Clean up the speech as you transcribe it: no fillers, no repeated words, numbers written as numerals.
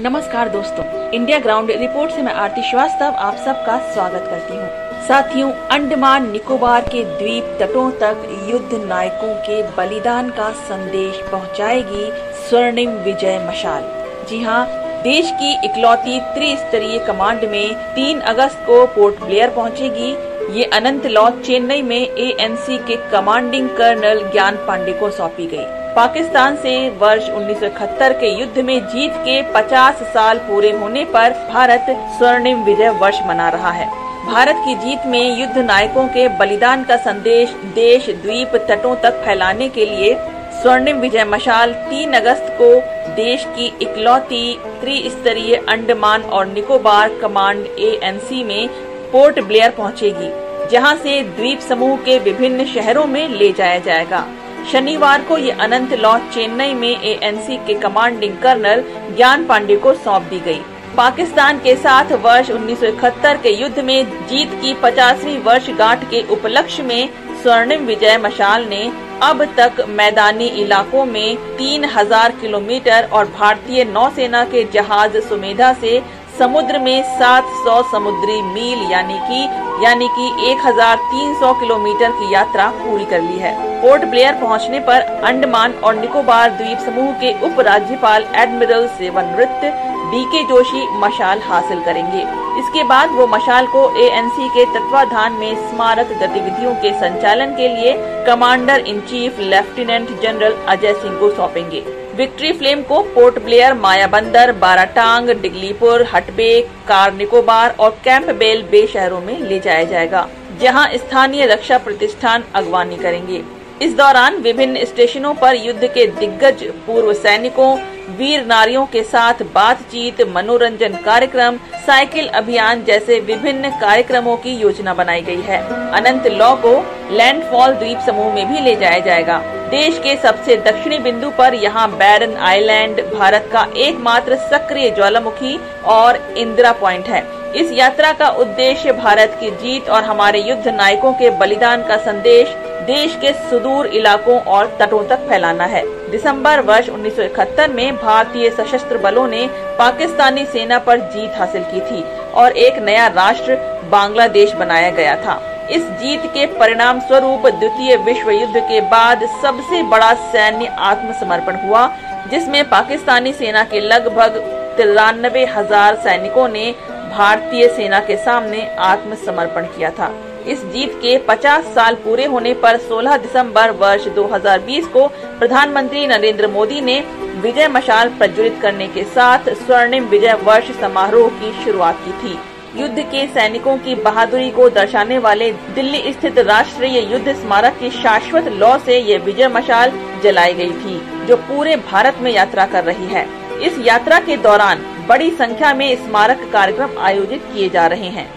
नमस्कार दोस्तों, India ground report से मैं आरती श्रीवास्तव आप सबका स्वागत करती हूँ। साथियों, अंडमान निकोबार के द्वीप तटों तक युद्ध नायकों के बलिदान का संदेश पहुँचाएगी स्वर्णिम विजय मशाल। जी हाँ, देश की इकलौती त्रिस्तरीय कमांड में 3 अगस्त को पोर्ट ब्लेयर पहुंचेगी। ये अनंत लॉ चेन्नई में ANC के कमांडिंग कर्नल ज्ञान पांडे को सौंपी गई। पाकिस्तान से वर्ष 1971 के युद्ध में जीत के 50 साल पूरे होने पर भारत स्वर्णिम विजय वर्ष मना रहा है। भारत की जीत में युद्ध नायकों के बलिदान का संदेश देश द्वीप तटों तक फैलाने के लिए स्वर्णिम विजय मशाल 3 अगस्त को देश की इकलौती त्रिस्तरीय अंडमान और निकोबार कमांड ANC में पोर्ट ब्लेयर पहुंचेगी, जहां से द्वीप समूह के विभिन्न शहरों में ले जाया जाएगा। शनिवार को ये अनंत लॉ चेन्नई में ANC के कमांडिंग कर्नल ज्ञान पांडे को सौंप दी गई। पाकिस्तान के साथ वर्ष 1971 के युद्ध में जीत की 50वीं वर्षगांठ के उपलक्ष्य में स्वर्णिम विजय मशाल ने अब तक मैदानी इलाकों में 3000 किलोमीटर और भारतीय नौसेना के जहाज सुमेधा से समुद्र में 700 समुद्री मील यानी कि 1300 किलोमीटर की यात्रा पूरी कर ली है। पोर्ट ब्लेयर पहुंचने पर अंडमान और निकोबार द्वीप समूह के उप राज्यपाल एडमिरल सेवानिवृत्त DK जोशी मशाल हासिल करेंगे। इसके बाद वो मशाल को ANC के तत्वाधान में स्मारक गतिविधियों के संचालन के लिए commander in chief lieutenant general Ajay Singh को सौंपेंगे। विक्ट्री फ्लेम को पोर्ट ब्लेयर, मायाबंदर, बाराटांग, डिगलीपुर, हटबे, कार निकोबार और कैंपबेल बे शहरों में ले जाया जाएगा, जहां स्थानीय रक्षा प्रतिष्ठान अगवानी करेंगे। इस दौरान विभिन्न स्टेशनों पर युद्ध के दिग्गज पूर्व सैनिकों, वीर नारियों के साथ बातचीत, मनोरंजन कार्यक्रम, साइकिल अभियान जैसे विभिन्न कार्यक्रमों की योजना बनाई गई है। अनंत लॉ को लैंडफॉल द्वीप समूह में भी ले जाया जाएगा। देश के सबसे दक्षिणी बिंदु पर यहाँ बैरन आइलैंड, भारत का एकमात्र सक्रिय ज्वालामुखी और इंदिरा पॉइंट है। इस यात्रा का उद्देश्य भारत की जीत और हमारे युद्ध नायकों के बलिदान का संदेश देश के सुदूर इलाकों और तटों तक फैलाना है। दिसंबर वर्ष 1971 में भारतीय सशस्त्र बलों ने पाकिस्तानी सेना पर जीत हासिल की थी और एक नया राष्ट्र बांग्लादेश बनाया गया था। इस जीत के परिणाम स्वरूप द्वितीय विश्व युद्ध के बाद सबसे बड़ा सैन्य आत्मसमर्पण हुआ, जिसमें पाकिस्तानी सेना के लगभग 93,000 सैनिकों ने भारतीय सेना के सामने आत्मसमर्पण किया था। इस जीत के 50 साल पूरे होने पर 16 दिसंबर वर्ष 2020 को प्रधानमंत्री नरेंद्र मोदी ने विजय मशाल प्रज्वलित करने के साथ स्वर्णिम विजय वर्ष समारोह की शुरुआत की थी। युद्ध के सैनिकों की बहादुरी को दर्शाने वाले दिल्ली स्थित राष्ट्रीय युद्ध स्मारक की शाश्वत लौ से ये विजय मशाल जलाई गई थी, जो पूरे भारत में यात्रा कर रही है। इस यात्रा के दौरान बड़ी संख्या में स्मारक कार्यक्रम आयोजित किए जा रहे हैं।